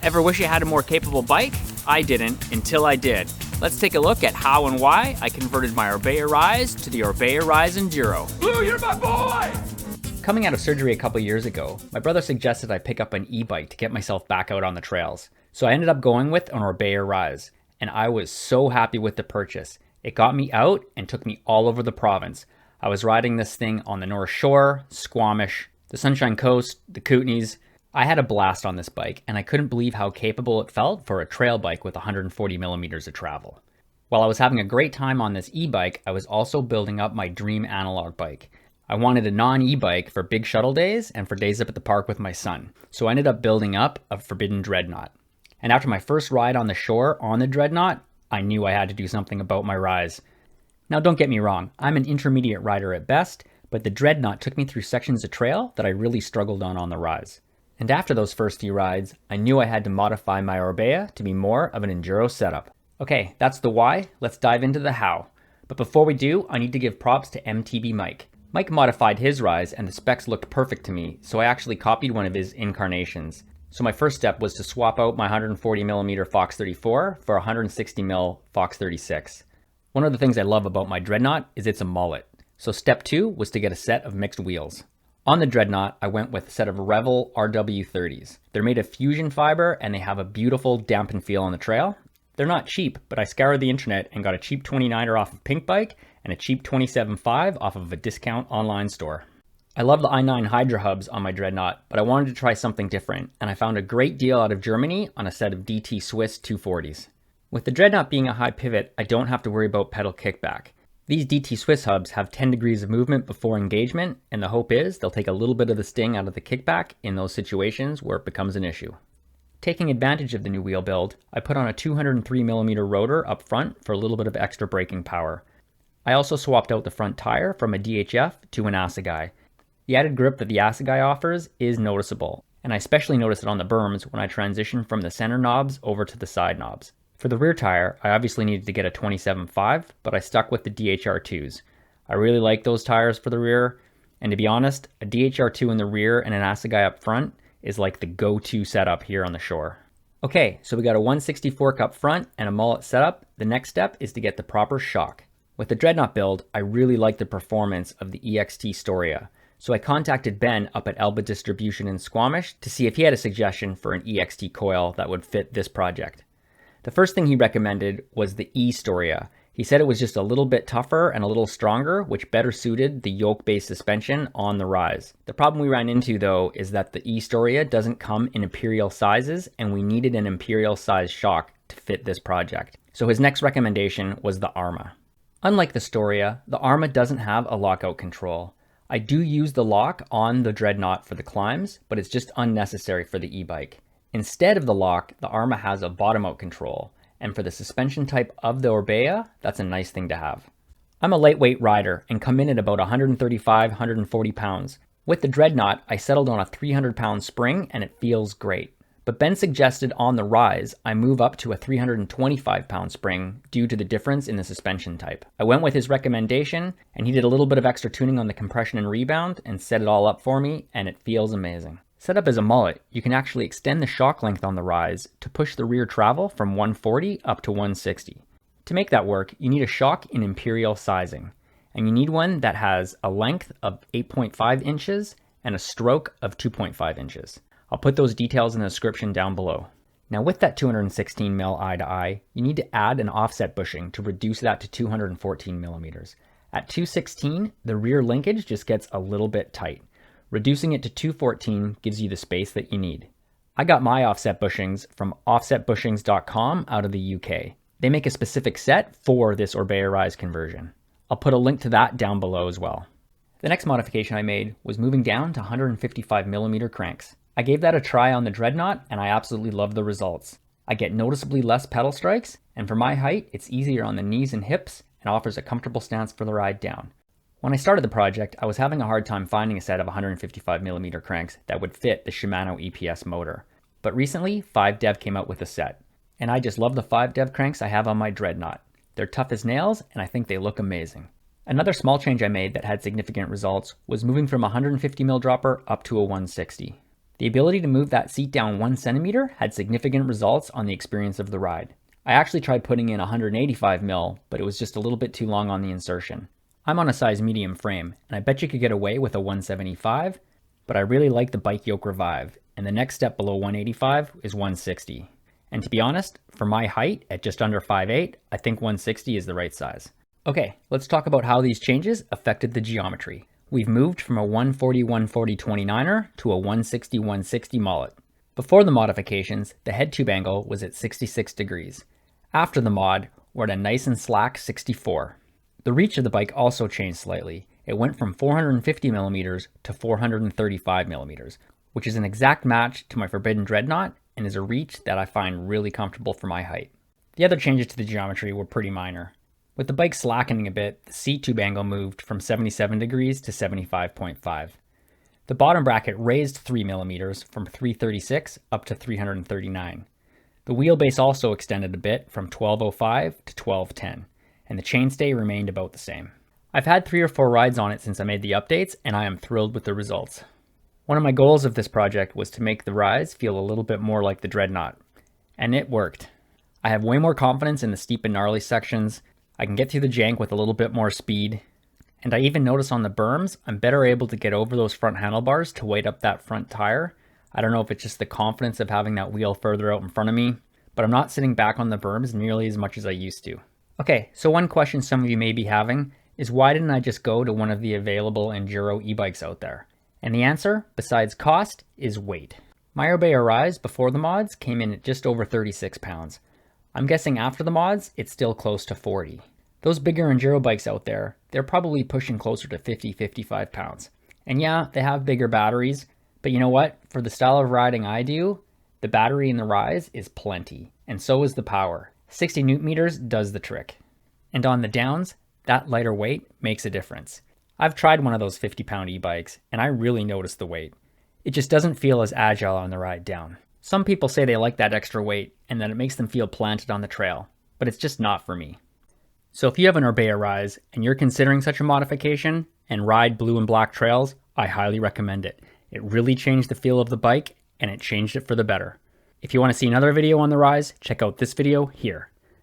Ever wish you had a more capable bike? I didn't, until I did. Let's take a look at how and why I converted my ORBEA Rise to the ORBEA Rise Enduro. Blue, you're my boy! Coming out of surgery a couple years ago, my brother suggested I pick up an e-bike to get myself back out on the trails. So I ended up going with an ORBEA Rise, and I was so happy with the purchase. It got me out and took me all over the province. I was riding this thing on the North Shore, Squamish, the Sunshine Coast, the Kootenays. I had a blast on this bike, and I couldn't believe how capable it felt for a trail bike with 140 millimeters of travel. While I was having a great time on this e-bike, I was also building up my dream analog bike. I wanted a non-e-bike for big shuttle days and for days up at the park with my son, so I ended up building up a Forbidden Dreadnought. And after my first ride on the shore on the Dreadnought, I knew I had to do something about my Rise. Now don't get me wrong, I'm an intermediate rider at best, but the Dreadnought took me through sections of trail that I really struggled on the Rise. And after those first few rides, I knew I had to modify my ORBEA to be more of an enduro setup. Okay, that's the why, let's dive into the how. But before we do, I need to give props to eMTB Mike. Mike modified his Rise and the specs looked perfect to me, so I actually copied one of his incarnations. So my first step was to swap out my 140mm Fox 34 for a 160mm Fox 36. One of the things I love about my Dreadnought is it's a mullet. So step 2 was to get a set of mixed wheels. On the Dreadnought, I went with a set of Revel RW30s. They're made of fusion fiber and they have a beautiful dampened feel on the trail. They're not cheap, but I scoured the internet and got a cheap 29er off of Pink Bike and a cheap 27.5 off of a discount online store. I love the i9 Hydra hubs on my Dreadnought, but I wanted to try something different, and I found a great deal out of Germany on a set of DT Swiss 240s. With the Dreadnought being a high pivot, I don't have to worry about pedal kickback. These DT Swiss hubs have 10 degrees of movement before engagement, and the hope is they'll take a little bit of the sting out of the kickback in those situations where it becomes an issue. Taking advantage of the new wheel build, I put on a 203mm rotor up front for a little bit of extra braking power. I also swapped out the front tire from a DHF to an Assegai. The added grip that the Assegai offers is noticeable, and I especially notice it on the berms when I transition from the center knobs over to the side knobs. For the rear tire, I obviously needed to get a 27.5, but I stuck with the DHR2s. I really like those tires for the rear, and to be honest, a DHR2 in the rear and an Assegai up front is like the go-to setup here on the shore. Okay, so we got a 160 fork up front and a mullet setup. The next step is to get the proper shock. With the Dreadnought build, I really like the performance of the EXT Storia, so I contacted Ben up at Elba Distribution in Squamish to see if he had a suggestion for an EXT coil that would fit this project. The first thing he recommended was the E-Storia. He said it was just a little bit tougher and a little stronger, which better suited the yoke-based suspension on the Rise. The problem we ran into though is that the E-Storia doesn't come in imperial sizes, and we needed an imperial size shock to fit this project. So his next recommendation was the Arma. Unlike the Storia, the Arma doesn't have a lockout control. I do use the lock on the Dreadnought for the climbs, but it's just unnecessary for the e-bike. Instead of the lock, the Arma has a bottom-out control, and for the suspension type of the ORBEA, that's a nice thing to have. I'm a lightweight rider and come in at about 135-140 pounds. With the Dreadnought, I settled on a 300-pound spring and it feels great. But Ben suggested on the Rise, I move up to a 325-pound spring due to the difference in the suspension type. I went with his recommendation, and he did a little bit of extra tuning on the compression and rebound and set it all up for me, and it feels amazing. Set up as a mullet, you can actually extend the shock length on the Rise to push the rear travel from 140 up to 160. To make that work, you need a shock in imperial sizing, and you need one that has a length of 8.5 inches and a stroke of 2.5 inches. I'll put those details in the description down below. Now with that 216mm eye to eye, you need to add an offset bushing to reduce that to 214mm. At 216, the rear linkage just gets a little bit tight. Reducing it to 214 gives you the space that you need. I got my offset bushings from offsetbushings.com out of the UK. They make a specific set for this ORBEA Rise conversion. I'll put a link to that down below as well. The next modification I made was moving down to 155mm cranks. I gave that a try on the Dreadnought and I absolutely love the results. I get noticeably less pedal strikes, and for my height, it's easier on the knees and hips and offers a comfortable stance for the ride down. When I started the project, I was having a hard time finding a set of 155mm cranks that would fit the Shimano EPS motor. But recently, 5Dev came out with a set, and I just love the 5Dev cranks I have on my Dreadnought. They're tough as nails, and I think they look amazing. Another small change I made that had significant results was moving from a 150mm dropper up to a 160. The ability to move that seat down 1 centimeter had significant results on the experience of the ride. I actually tried putting in 185 mil, but it was just a little bit too long on the insertion. I'm on a size medium frame, and I bet you could get away with a 175, but I really like the bike yoke revive, and the next step below 185 is 160. And to be honest, for my height at just under 5'8", I think 160 is the right size. Okay, let's talk about how these changes affected the geometry. We've moved from a 140-140 29er to a 160-160 mullet. Before the modifications, the head tube angle was at 66 degrees. After the mod, we're at a nice and slack 64. The reach of the bike also changed slightly. It went from 450 millimeters to 435 millimeters, which is an exact match to my Forbidden Dreadnought and is a reach that I find really comfortable for my height. The other changes to the geometry were pretty minor. With the bike slackening a bit, the seat tube angle moved from 77 degrees to 75.5. The bottom bracket raised 3 millimeters from 336 up to 339. The wheelbase also extended a bit from 1205 to 1210, and the chainstay remained about the same. I've had 3 or 4 rides on it since I made the updates, and I am thrilled with the results. One of my goals of this project was to make the Rise feel a little bit more like the Dreadnought, and it worked. I have way more confidence in the steep and gnarly sections, I can get through the jank with a little bit more speed, and I even notice on the berms, I'm better able to get over those front handlebars to weight up that front tire. I don't know if it's just the confidence of having that wheel further out in front of me, but I'm not sitting back on the berms nearly as much as I used to. Okay, so one question some of you may be having is why didn't I just go to one of the available enduro e-bikes out there? And the answer, besides cost, is weight. My ORBEA Rise before the mods came in at just over 36 pounds. I'm guessing after the mods, it's still close to 40. Those bigger enduro bikes out there, they're probably pushing closer to 50, 55 pounds. And yeah, they have bigger batteries, but you know what? For the style of riding I do, the battery in the Rise is plenty, and so is the power. 60 newton meters does the trick. And on the downs, that lighter weight makes a difference. I've tried one of those 50-pound e-bikes, and I really noticed the weight. It just doesn't feel as agile on the ride down. Some people say they like that extra weight and that it makes them feel planted on the trail, but it's just not for me. So if you have an ORBEA Rise and you're considering such a modification and ride blue and black trails, I highly recommend it. It really changed the feel of the bike and it changed it for the better. If you want to see another video on the Rise, check out this video here.